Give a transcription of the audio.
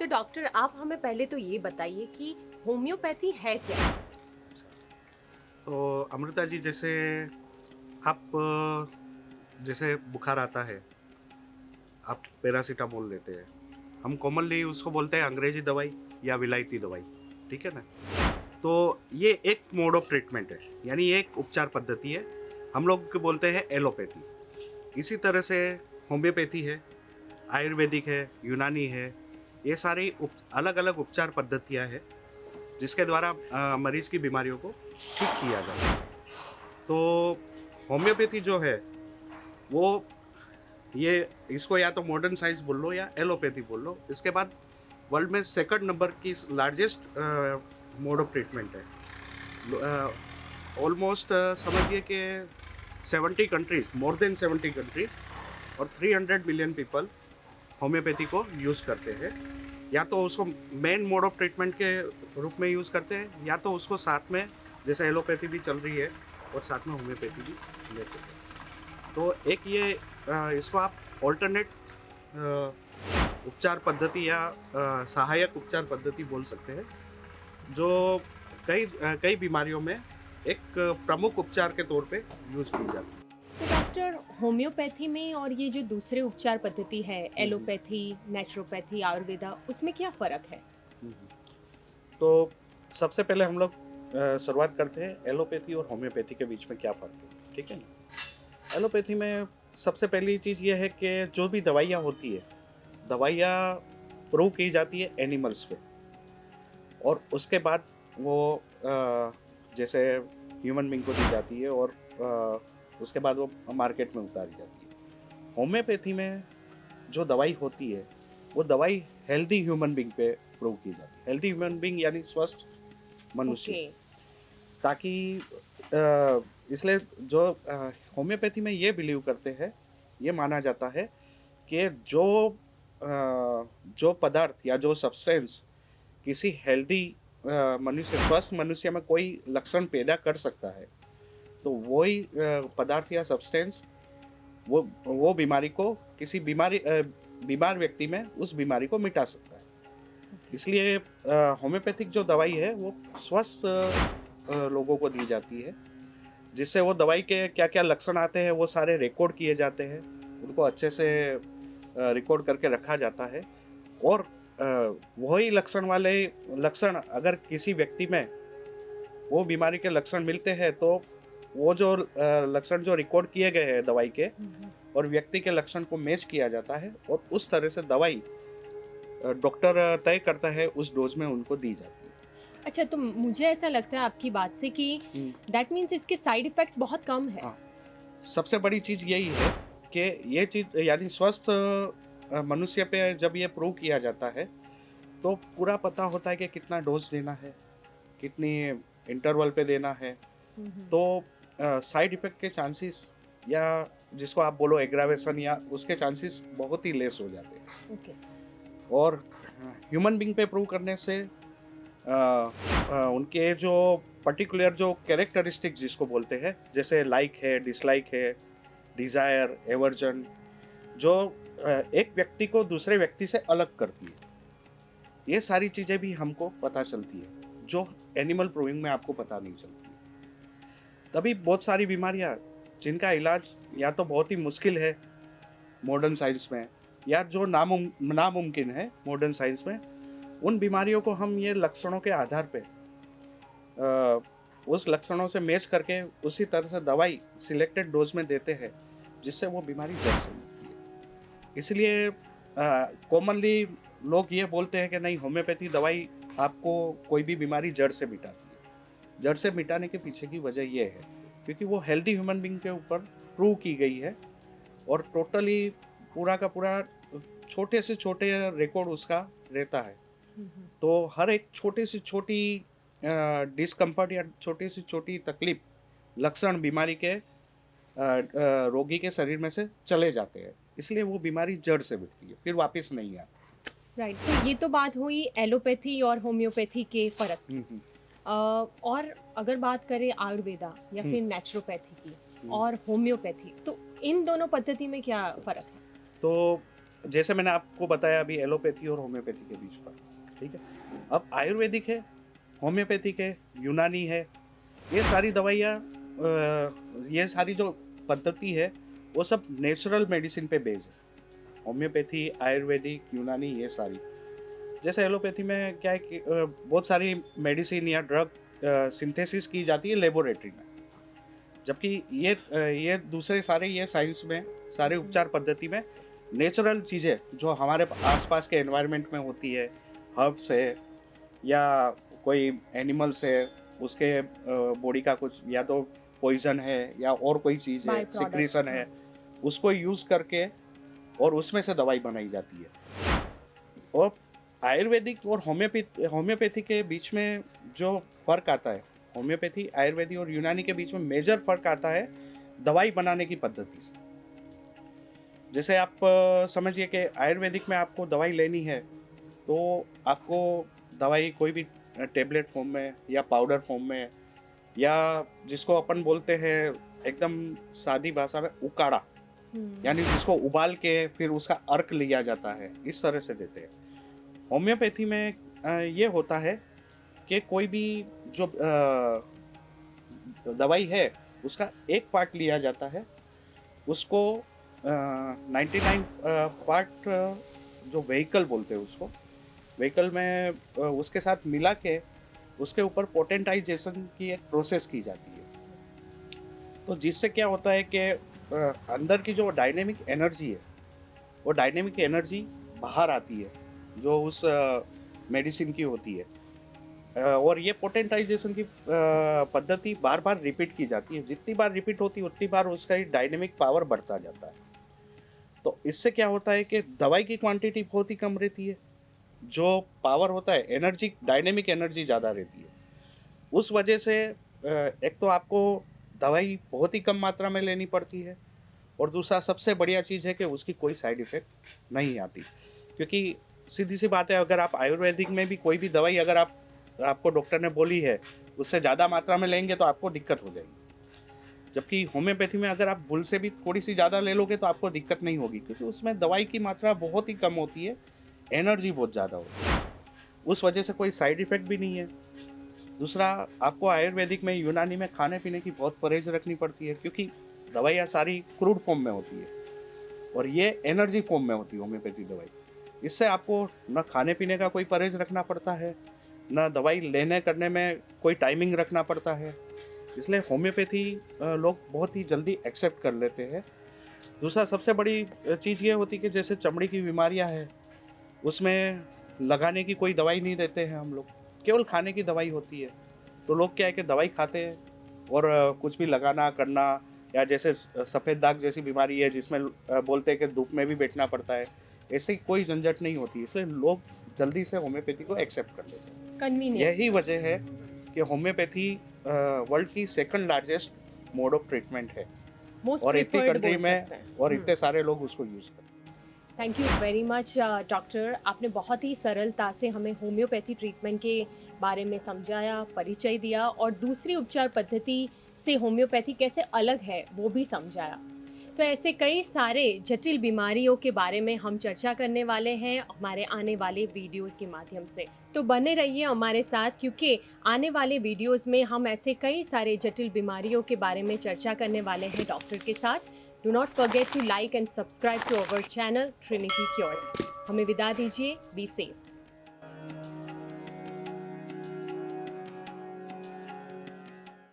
तो डॉक्टर आप हमें पहले तो ये बताइए कि होम्योपैथी है क्या? तो अमृता जी, जैसे आप जैसे बुखार आता है, आप पैरासीटामोल लेते हैं। हम कॉमनली उसको बोलते हैं अंग्रेजी दवाई या विलायती दवाई, ठीक है ना? तो ये एक मोड ऑफ ट्रीटमेंट है, यानी एक उपचार पद्धति है। हम लोग बोलते हैं एलोपैथी। इसी तरह से होम्योपैथी है, आयुर्वेदिक है, यूनानी है। ये सारी अलग अलग उपचार पद्धतियाँ हैं जिसके द्वारा मरीज की बीमारियों को ठीक किया जाता है। तो होम्योपैथी जो है वो ये इसको या तो मॉडर्न साइंस बोल लो या एलोपैथी बोल लो। इसके बाद वर्ल्ड में सेकंड नंबर की लार्जेस्ट मोड ऑफ ट्रीटमेंट है। ऑलमोस्ट समझिए कि 70 कंट्रीज, मोर देन 70 कंट्रीज और 300 मिलियन पीपल होम्योपैथी को यूज़ करते हैं। या तो उसको मेन मोड ऑफ ट्रीटमेंट के रूप में यूज़ करते हैं, या तो उसको साथ में, जैसे एलोपैथी भी चल रही है और साथ में होम्योपैथी भी लेते हैं। तो एक ये इसको आप ऑल्टरनेट उपचार पद्धति या सहायक उपचार पद्धति बोल सकते हैं, जो कई बीमारियों में एक प्रमुख उपचार के तौर पे यूज़ की जाती है। तो डॉक्टर होम्योपैथी में और ये जो दूसरे उपचार पद्धति है हुँ, हुँ। एलोपैथी, नेचुरोपैथी, आयुर्वेदा उसमें क्या फर्क है? हुँ, हुँ। तो सबसे पहले हम लोग शुरुआत करते हैं एलोपैथी और होम्योपैथी के बीच में क्या फ़र्क है, ठीक है ना? एलोपैथी में सबसे पहली चीज़ ये है कि जो भी दवाइयाँ होती है, दवाइयाँ प्रूव की जाती है एनिमल्स पे, और उसके बाद वो जैसे ह्यूमन बीइंग को दी जाती है, और उसके बाद वो मार्केट में उतारी जाती है। होम्योपैथी में जो दवाई होती है, वो दवाई हेल्दी ह्यूमन बीइंग पे प्रूव की जाती है। हेल्दी ह्यूमन बीइंग यानी स्वस्थ मनुष्य। ओके। ताकि इसलिए जो होम्योपैथी में ये बिलीव करते हैं, ये माना जाता है कि जो पदार्थ या जो सब्सटेंस किसी हेल्दी मनुष्य, स्वस्थ मनुष्य में कोई लक्षण पैदा कर सकता है, तो वही पदार्थ या सब्सटेंस वो बीमारी को, किसी बीमार व्यक्ति में उस बीमारी को मिटा सकता है। इसलिए होम्योपैथिक जो दवाई है वो स्वस्थ लोगों को दी जाती है, जिससे वो दवाई के क्या-क्या लक्षण आते हैं वो सारे रिकॉर्ड किए जाते हैं। उनको अच्छे से रिकॉर्ड करके रखा जाता है, और वही लक्षण अगर किसी व्यक्ति में वो बीमारी के लक्षण मिलते हैं, तो वो जो लक्षण जो रिकॉर्ड किए गए हैं दवाई के, और व्यक्ति के लक्षण को मैच किया जाता है, और उस तरह से दवाई डॉक्टर तय करता है उस डोज में उनको दी जाती है। अच्छा, तो मुझे ऐसा लगता है आपकी बात से कि हुँ, दैट मीन्स इसके साइड इफेक्ट्स बहुत कम है। हाँ। सबसे बड़ी चीज़ यही है कि ये चीज़ यानी स्वस्थ मनुष्य पे जब ये प्रूव किया जाता है, तो पूरा पता होता है कि कितना डोज़ देना है, कितनी इंटरवल पे देना है। तो साइड इफ़ेक्ट के चांसेस, या जिसको आप बोलो एग्रावेशन, या उसके चांसेस बहुत ही लेस हो जाते हैं। ओके। और ह्यूमन बीइंग पे प्रूव करने से उनके जो पर्टिकुलर जो कैरेक्टरिस्टिक जिसको बोलते हैं, जैसे लाइक है, डिसलाइक है, डिज़ायर, एवर्जन, जो एक व्यक्ति को दूसरे व्यक्ति से अलग करती है, ये सारी चीज़ें भी हमको पता चलती है, जो एनिमल प्रूविंग में आपको पता नहीं चलती है। तभी बहुत सारी बीमारियाँ जिनका इलाज या तो बहुत ही मुश्किल है मॉडर्न साइंस में, या जो नामुमकिन है मॉडर्न साइंस में, उन बीमारियों को हम ये लक्षणों के आधार पे उस लक्षणों से मैच करके उसी तरह से दवाई सिलेक्टेड डोज में देते हैं, जिससे वो बीमारी जड़ से मिटती है। इसलिए कॉमनली लोग ये बोलते हैं कि नहीं, होम्योपैथी दवाई आपको कोई भी बीमारी जड़ से मिटाती है। जड़ से मिटाने के पीछे की वजह ये है क्योंकि वो हेल्दी ह्यूमन बीइंग के ऊपर प्रूव की गई है, और टोटली पूरा का पूरा छोटे से छोटे रिकॉर्ड उसका रहता है। तो हर एक छोटी से छोटी डिस्कम्फर्ट या छोटी से छोटी तकलीफ, लक्षण बीमारी के रोगी के शरीर में से चले जाते हैं, इसलिए वो बीमारी जड़ से मिटती है, फिर वापस नहीं आती। राइट, तो ये तो बात हुई एलोपैथी और होम्योपैथी के फर्क की। हम्म, और अगर बात करें आयुर्वेदा या हम्म, फिर नेचुरोपैथी की हम्म। और होम्योपैथी, तो इन दोनों पद्धति में क्या फर्क है? तो जैसे मैंने आपको बताया अभी एलोपैथी और होम्योपैथी के बीच पर, ठीक है। अब आयुर्वेदिक है, होम्योपैथिक है, यूनानी है, ये सारी दवाइयाँ ये सारी जो पद्धति है वो सब नेचुरल मेडिसिन पे बेस्ड है। होम्योपैथी, आयुर्वेदिक, यूनानी, ये सारी। जैसे एलोपैथी में क्या है कि बहुत सारी मेडिसिन या ड्रग सिंथेसिस की जाती है लेबोरेटरी में, जबकि ये दूसरे सारे ये साइंस में सारे उपचार पद्धति में नेचुरल चीज़ें जो हमारे आसपास के एनवायरनमेंट में होती है, हर्ब्स है या कोई एनिमल्स है, उसके बॉडी का कुछ या तो पॉइजन है या और कोई चीज़ है, Byproducts, सिक्रीशन है, उसको यूज़ करके और उसमें से दवाई बनाई जाती है। और आयुर्वेदिक और होम्योपैथी के बीच में जो फ़र्क आता है, होम्योपैथी, आयुर्वेदिक और यूनानी के बीच में मेजर फ़र्क आता है दवाई बनाने की पद्धति से। जैसे आप समझिए कि आयुर्वेदिक में आपको दवाई लेनी है तो आपको दवाई कोई भी टेबलेट फॉर्म में या पाउडर फॉर्म में या जिसको अपन बोलते हैं एकदम सादी भाषा में उकाड़ा, यानी जिसको उबाल के फिर उसका अर्क लिया जाता है, इस तरह से देते हैं। होम्योपैथी में ये होता है कि कोई भी जो दवाई है उसका एक पार्ट लिया जाता है, उसको 99 पार्ट जो व्हीकल बोलते हैं उसको, व्हीकल में उसके साथ मिला के उसके ऊपर पोटेंटाइजेशन की एक प्रोसेस की जाती है। तो जिससे क्या होता है कि अंदर की जो डायनेमिक एनर्जी है वो डायनेमिक एनर्जी बाहर आती है जो उस मेडिसिन की होती है। और ये पोटेंटाइजेशन की पद्धति बार बार रिपीट की जाती है। जितनी बार रिपीट होती है उतनी बार उसका डायनेमिक पावर बढ़ता जाता है। तो इससे क्या होता है कि दवाई की क्वांटिटी बहुत ही कम रहती है, जो पावर होता है एनर्जी, डायनेमिक एनर्जी ज़्यादा रहती है। उस वजह से एक तो आपको दवाई बहुत ही कम मात्रा में लेनी पड़ती है और दूसरा सबसे बढ़िया चीज़ है कि उसकी कोई साइड इफ़ेक्ट नहीं आती। क्योंकि सीधी सी बात है, अगर आप आयुर्वेदिक में भी कोई भी दवाई अगर आपको डॉक्टर ने बोली है उससे ज़्यादा मात्रा में लेंगे तो आपको दिक्कत हो जाएगी, जबकि होम्योपैथी में अगर आप भूल से भी थोड़ी सी ज़्यादा ले लोगे तो आपको दिक्कत नहीं होगी, क्योंकि उसमें दवाई की मात्रा बहुत ही कम होती है, एनर्जी बहुत ज़्यादा होती है, उस वजह से कोई साइड इफ़ेक्ट भी नहीं है। दूसरा, आपको आयुर्वेदिक में, यूनानी में खाने पीने की बहुत परहेज रखनी पड़ती है, क्योंकि दवाइयाँ सारी क्रूड फॉर्म में होती है और ये एनर्जी फॉर्म में होती है होम्योपैथी दवाई। इससे आपको न खाने पीने का कोई परहेज रखना पड़ता है, न दवाई लेने करने में कोई टाइमिंग रखना पड़ता है, इसलिए होम्योपैथी लोग बहुत ही जल्दी एक्सेप्ट कर लेते हैं। दूसरा सबसे बड़ी चीज़ ये होती है कि जैसे चमड़ी की बीमारियां हैं, उसमें लगाने की कोई दवाई नहीं देते हैं हम लोग, केवल खाने की दवाई होती है। तो लोग क्या है कि दवाई खाते हैं और कुछ भी लगाना करना, या जैसे सफ़ेद दाग जैसी बीमारी है जिसमें बोलते हैं कि धूप में भी बैठना पड़ता है, ऐसी कोई झंझट नहीं होती, इसलिए लोग जल्दी से होम्योपैथी को एक्सेप्ट कर लेते हैं। कन्वीनियंट। यही वजह है कि होम्योपैथी वर्ल्ड की second largest mode of treatment है मोस्ट और इतनी प्रिफर्ड कंट्री बोल में सकते हैं। और इतने सारे लोग उसको यूज़ करते हैं। Thank you very much doctor, आपने बहुत ही सरलता से हमें होम्योपैथी ट्रीटमेंट के बारे में समझाया, परिचय दिया और दूसरी उपचार पद्धति से होम्योपैथी कैसे अलग है वो भी समझाया। तो ऐसे कई सारे जटिल बीमारियों के बारे में हम चर्चा करने वाले हैं हमारे आने वाले वीडियोस के माध्यम से। तो बने रहिए हमारे साथ, क्योंकि आने वाले वीडियोस में हम ऐसे कई सारे जटिल बीमारियों के बारे में चर्चा करने वाले हैं डॉक्टर के साथ। Do not forget to like and subscribe to our channel Trinity Cures. हमें विदा दीजिए, बी सेफ।